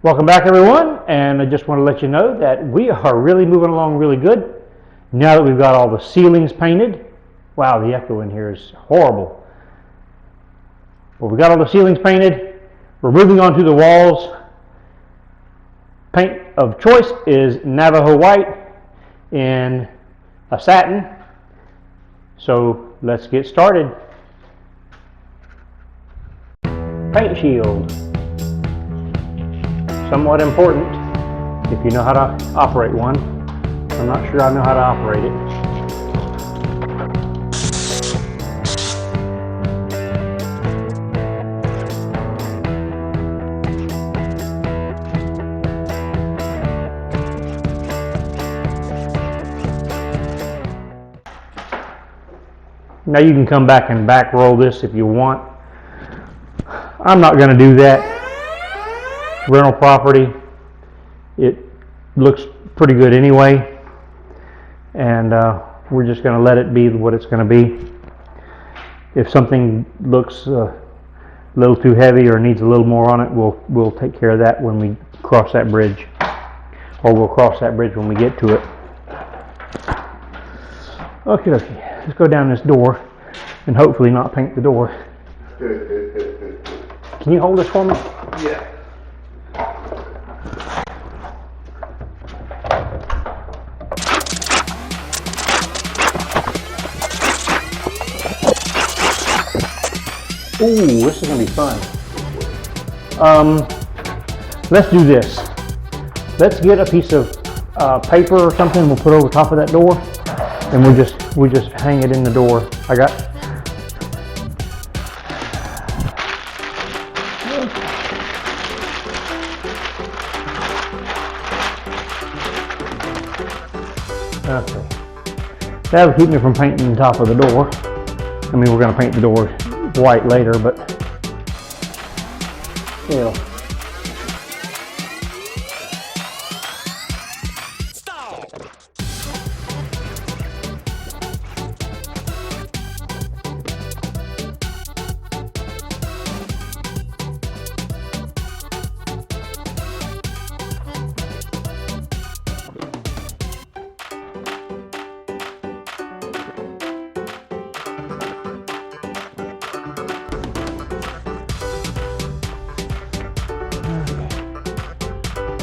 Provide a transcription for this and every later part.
Welcome back, everyone, and I just want to let you know that we are really moving along really good. Now that we've got all the ceilings painted. Wow, the echo in here is horrible. But we've got all the ceilings painted. We're moving on to the walls. Paint of choice is Navajo white in a satin. So let's get started. Paint shield. Somewhat important if you know how to operate one. I'm not sure I know how to operate it. Now you can come back and back roll this if you want. I'm not going to do that. Rental property, it looks pretty good anyway, and we're just going to let it be what it's going to be. If something looks a little too heavy or needs a little more on it, we'll take care of that when we cross that bridge, or we'll cross that bridge when we get to it. Okay, let's go down this door and hopefully not paint the door. Can you hold this for me? Yeah. Ooh, this is going to be fun. Let's do this. Let's get a piece of paper or something we'll put over top of that door, and we just hang it in the door. I got. Okay. That'll keep me from painting the top of the door. I mean, we're going to paint the door white later, but still.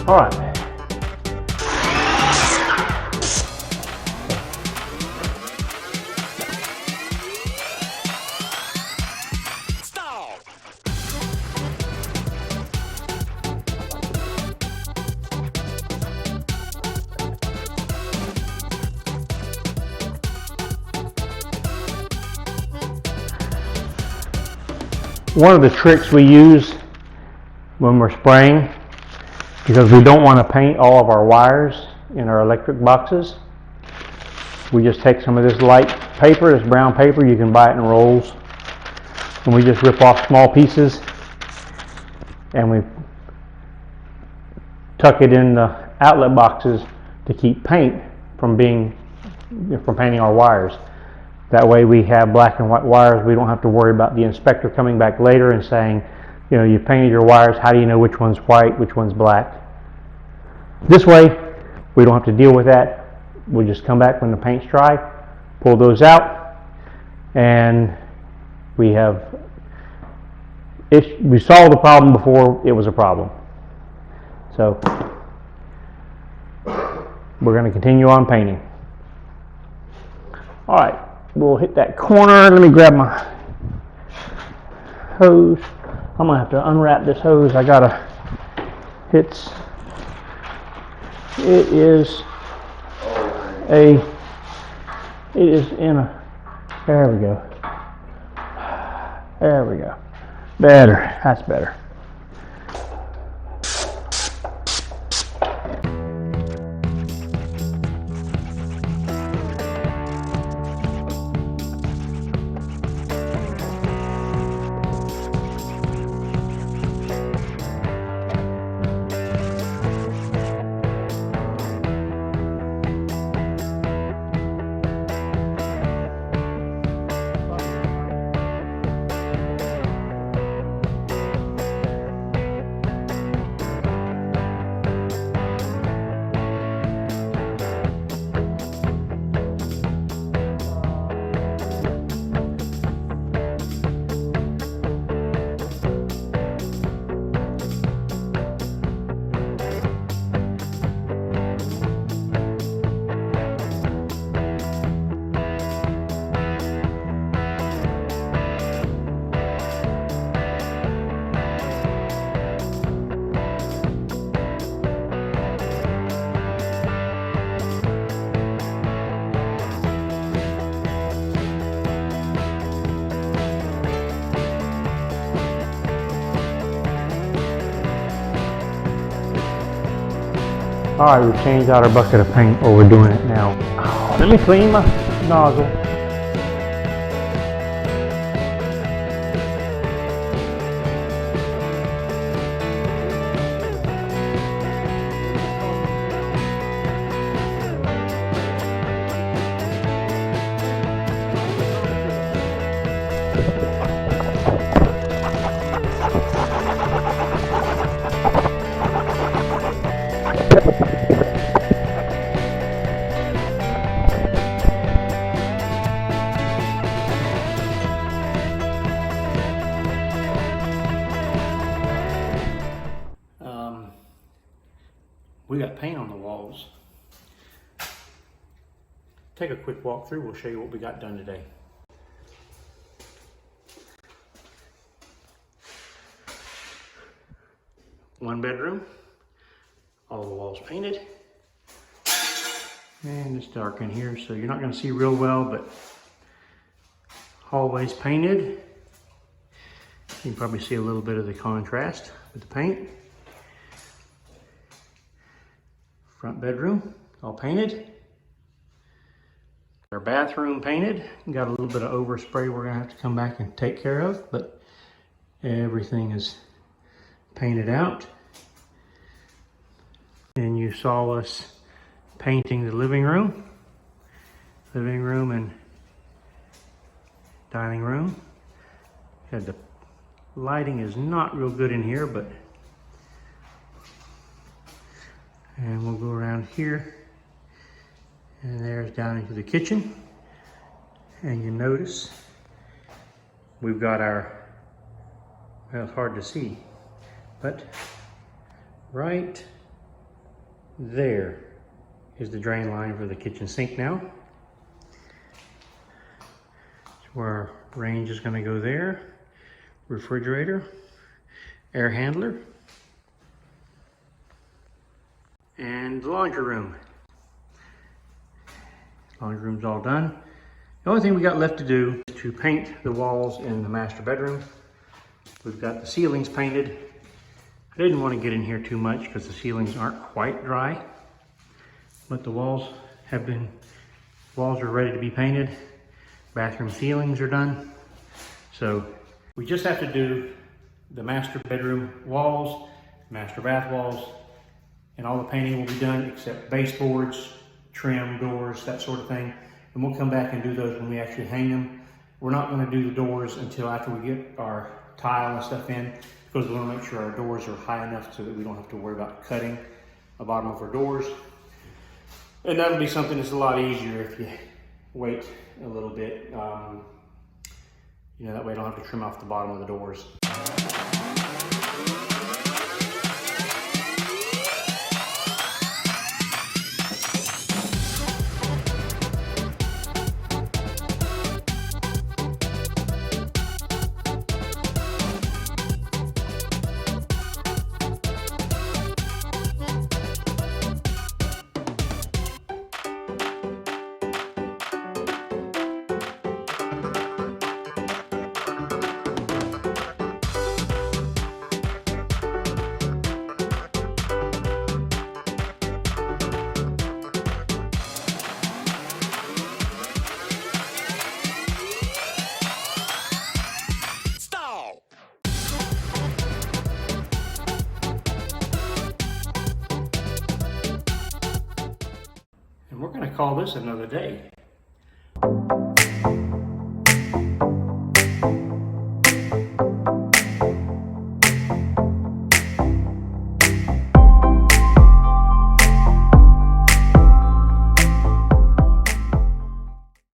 All right. One of the tricks we use when we're spraying, because we don't want to paint all of our wires in our electric boxes, we just take some of this light paper, this brown paper, you can buy it in rolls, and we just rip off small pieces and we tuck it in the outlet boxes to keep paint from painting our wires. That way we have black and white wires. We don't have to worry about the inspector coming back later and saying, you know, you painted your wires, how do you know which one's white, which one's black? This way, we don't have to deal with that. We'll just come back when the paint's dry, pull those out, and we solved the problem before it was a problem. So, we're going to continue on painting. All right, we'll hit that corner. Let me grab my hose. I'm going to have to unwrap this hose. It is in a, there we go. There we go. Better, that's better. Alright, we've changed out our bucket of paint, or we're doing it now. Let me clean my nozzle. We got paint on the walls. Take a quick walk through, we'll show you what we got done today. One bedroom, all the walls painted. And it's dark in here, so you're not gonna see real well, but hallways painted. You can probably see a little bit of the contrast with the paint. Front bedroom, all painted. Our bathroom painted. Got a little bit of overspray we're gonna have to come back and take care of, but everything is painted out. And you saw us painting the living room and dining room. Had the lighting is not real good in here, but and we'll go around here, and there's down into the kitchen. And you notice we've got our, well, it's hard to see, but right there is the drain line for the kitchen sink now. That's where our range is going to go there. Refrigerator, air handler, and the laundry room. Laundry room's all done. The only thing we got left to do is to paint the walls in the master bedroom. We've got the ceilings painted. I didn't want to get in here too much because the ceilings aren't quite dry, but the walls are ready to be painted. Bathroom ceilings are done. So we just have to do the master bedroom walls, master bath walls, and all the painting will be done except baseboards, trim, doors, that sort of thing. And we'll come back and do those when we actually hang them. We're not going to do the doors until after we get our tile and stuff in, because we want to make sure our doors are high enough so that we don't have to worry about cutting the bottom of our doors. And that'll be something that's a lot easier if you wait a little bit. You know, that way I don't have to trim off the bottom of the doors. And we're going to call this another day.